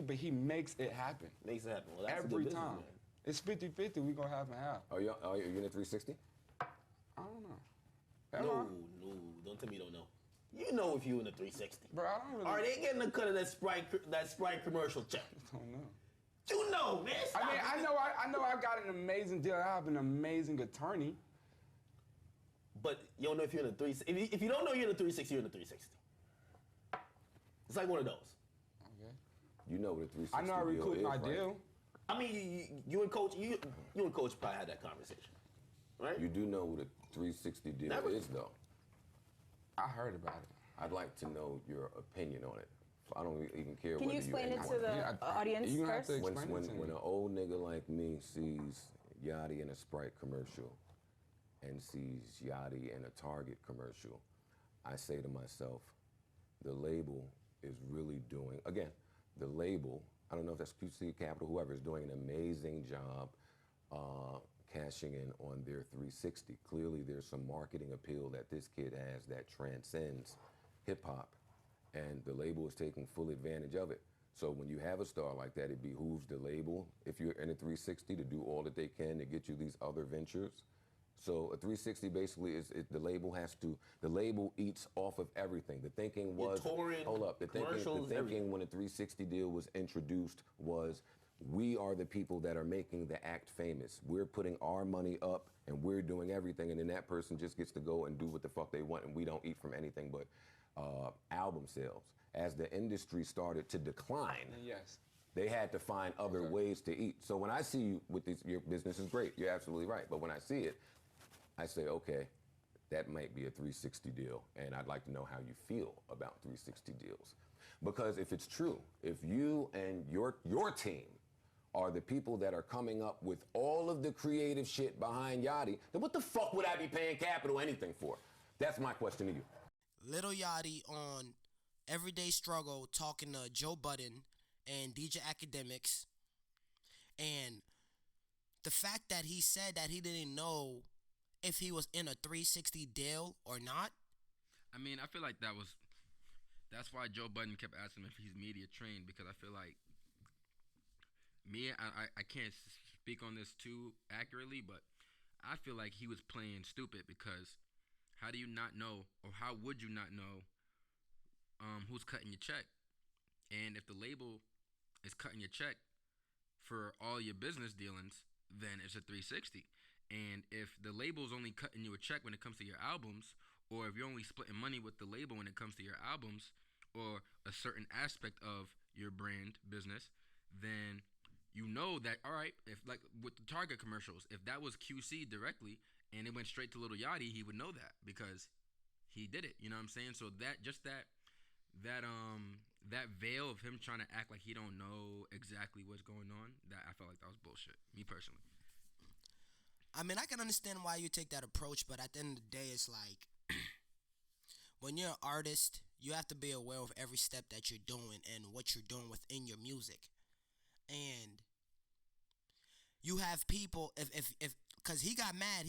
but he makes it happen. Makes it happen. Well, that's every a good time. Man. It's 50-50. We go half and half. Are you in a 360? I don't know. No, don't tell me you don't know. You know if you in a 360. Bro, I don't really. Are they getting a cut of that Sprite commercial check? I don't know. You know, man. Stop. I mean, I know I got an amazing deal. I have an amazing attorney. But you don't know if you're in a 360. If you don't know you're in a 360, you're in a 360. It's like one of those. Okay. You know what a 360 I know I recouped my deal. I mean, you and Coach, you and Coach probably had that conversation, right? You do know what a 360 deal is, though. I heard about it. I'd like to know your opinion on it. I don't even care Can whether you explain it to the Yeah, audience you first? have to explain it to me. When an old nigga like me sees Yachty in a Sprite commercial and sees Yachty in a Target commercial, I say to myself, the label is really doing, again, the label, I don't know if that's QC Capital, whoever, is doing an amazing job cashing in on their 360. Clearly there's some marketing appeal that this kid has that transcends hip hop, and the label is taking full advantage of it. So when you have a star like that, it behooves the label, if you're in a 360, to do all that they can to get you these other ventures. So a 360 basically the label eats off of everything. The thinking was, hold up, the thinking when a 360 deal was introduced was, we are the people that are making the act famous. We're putting our money up and we're doing everything, and then that person just gets to go and do what the fuck they want, and we don't eat from anything but album sales. As the industry started to decline, yes, they had to find other ways to eat. So when I see you with this, your business is great, you're absolutely right. But when I see it, I say, okay, that might be a 360 deal, and I'd like to know how you feel about 360 deals. Because if it's true, if you and your team are the people that are coming up with all of the creative shit behind Yachty, then what the fuck would I be paying Capital anything for? That's my question to you. Lil Yachty on Everyday Struggle talking to Joe Budden and DJ Academics, and the fact that he said that he didn't know if he was in a 360 deal or not. I mean, I feel like that's why Joe Budden kept asking him if he's media trained, because I feel like I can't speak on this too accurately, but I feel like he was playing stupid, because how do you not know, or how would you not know who's cutting your check? And if the label is cutting your check for all your business dealings, then it's a 360. And if the label's only cutting you a check when it comes to your albums, or if you're only splitting money with the label when it comes to your albums, or a certain aspect of your brand business, then you know that, all right, if like with the Target commercials, if that was QC directly and it went straight to Lil Yachty, he would know that because he did it. You know what I'm saying? So that veil of him trying to act like he don't know exactly what's going on, that I felt like that was bullshit, me personally. I mean, I can understand why you take that approach, but at the end of the day, it's like, when you're an artist, you have to be aware of every step that you're doing and what you're doing within your music. And you have people, because he got mad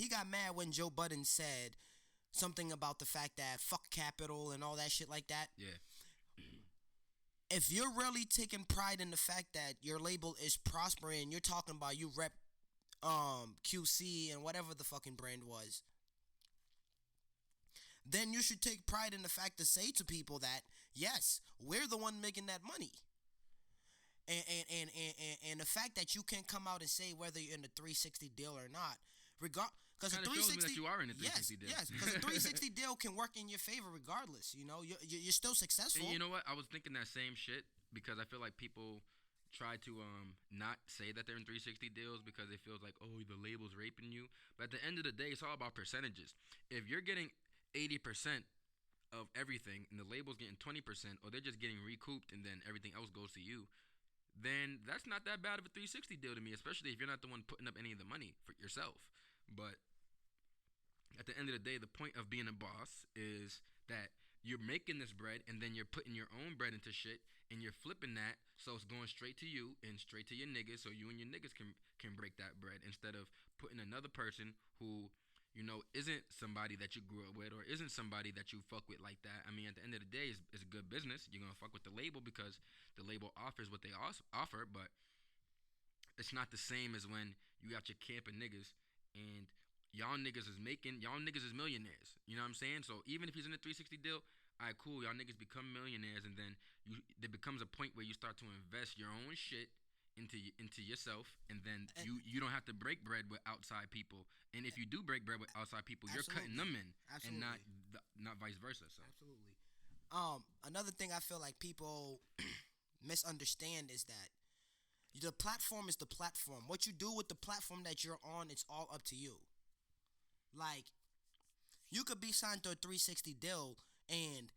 when Joe Budden said something about the fact that fuck Capital and all that shit like that. Yeah. If you're really taking pride in the fact that your label is prospering, you're talking about you rep QC and whatever the fucking brand was, then you should take pride in the fact to say to people that, yes, we're the one making that money. And the fact that you can come out and say whether you're in the 360 deal or not, because a 360 that you are in a 360 deal. Yes, because a 360 deal can work in your favor regardless. You know, you're still successful. And you know what? I was thinking that same shit, because I feel like people try to not say that they're in 360 deals because it feels like, oh, the label's raping you. But at the end of the day, it's all about percentages. If you're getting 80% of everything and the label's getting 20%, or they're just getting recouped and then everything else goes to you, then that's not that bad of a 360 deal to me, especially if you're not the one putting up any of the money for yourself. But at the end of the day, the point of being a boss is that you're making this bread and then you're putting your own bread into shit and you're flipping that so it's going straight to you and straight to your niggas, so you and your niggas can break that bread, instead of putting another person who isn't somebody that you grew up with or isn't somebody that you fuck with like that. I mean, at the end of the day, it's a good business. You're gonna fuck with the label because the label offers what they offer, but it's not the same as when you got your camp of niggas and y'all niggas is millionaires. You know what I'm saying? So even if he's in a 360 deal, all right, cool. Y'all niggas become millionaires, and then there becomes a point where you start to invest your own shit into yourself, and then you don't have to break bread with outside people. And if you do break bread with outside people, you're cutting them in, and not vice versa. So Absolutely. Another thing I feel like people misunderstand is that the platform is the platform. What you do with the platform that you're on, it's all up to you. Like, you could be signed to a 360 deal, and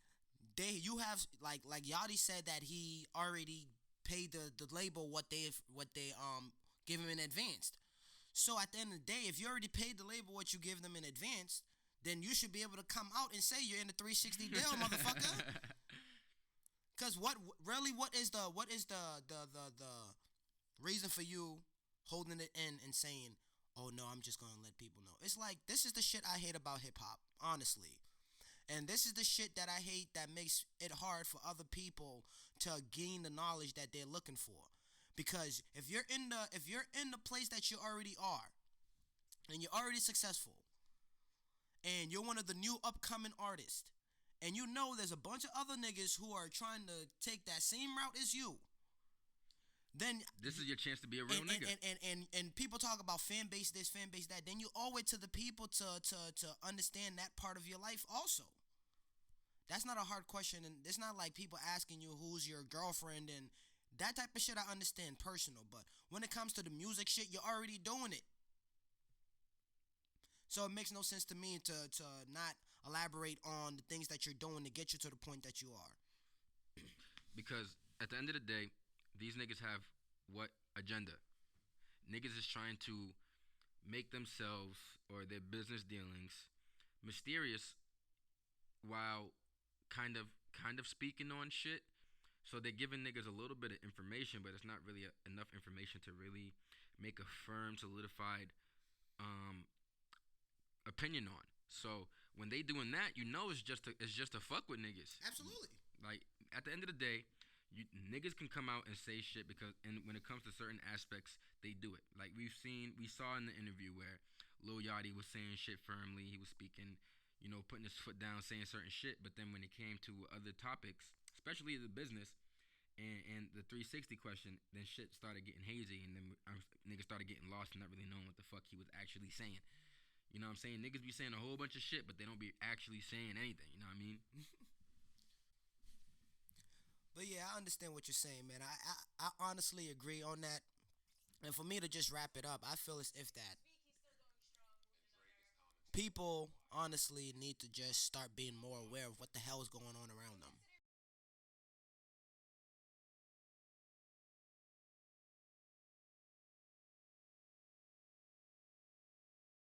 you have like Yachty said that he already paid the label what they give him in advance. So at the end of the day, if you already paid the label what you give them in advance, then you should be able to come out and say you're in the 360 deal, motherfucker. Cause what is the reason for you holding it in and saying, "Oh no, I'm just gonna let people know"? It's like, this is the shit I hate about hip hop, honestly. And this is the shit that I hate that makes it hard for other people to gain the knowledge that they're looking for. Because if you're in the place that you already are, and you're already successful, and you're one of the new upcoming artists, and you know there's a bunch of other niggas who are trying to take that same route as you, then this is your chance to be a real nigga. And people talk about fan base this, fan base that. Then you owe it to the people to understand that part of your life also. That's not a hard question, and it's not like people asking you who's your girlfriend and that type of shit. I understand personal, but when it comes to the music shit, you're already doing it. So it makes no sense to me to not elaborate on the things that you're doing to get you to the point that you are. Because at the end of the day, these niggas have what agenda? Niggas is trying to make themselves or their business dealings mysterious while kind of speaking on shit. So they're giving niggas a little bit of information, but it's not really enough information to really make a firm, solidified opinion on. So when they doing that, it's just to fuck with niggas. Absolutely. Like, at the end of the day, niggas can come out and say shit because, and when it comes to certain aspects, they do it. Like we saw in the interview where Lil Yachty was saying shit firmly. He was speaking, putting his foot down, saying certain shit. But then when it came to other topics, especially the business and the 360 question, then shit started getting hazy, and then niggas started getting lost and not really knowing what the fuck he was actually saying. You know what I'm saying? Niggas be saying a whole bunch of shit, but they don't be actually saying anything. You know what I mean? But yeah, I understand what you're saying, man. I honestly agree on that. And for me to just wrap it up, I feel as if that people honestly need to just start being more aware of what the hell is going on around them.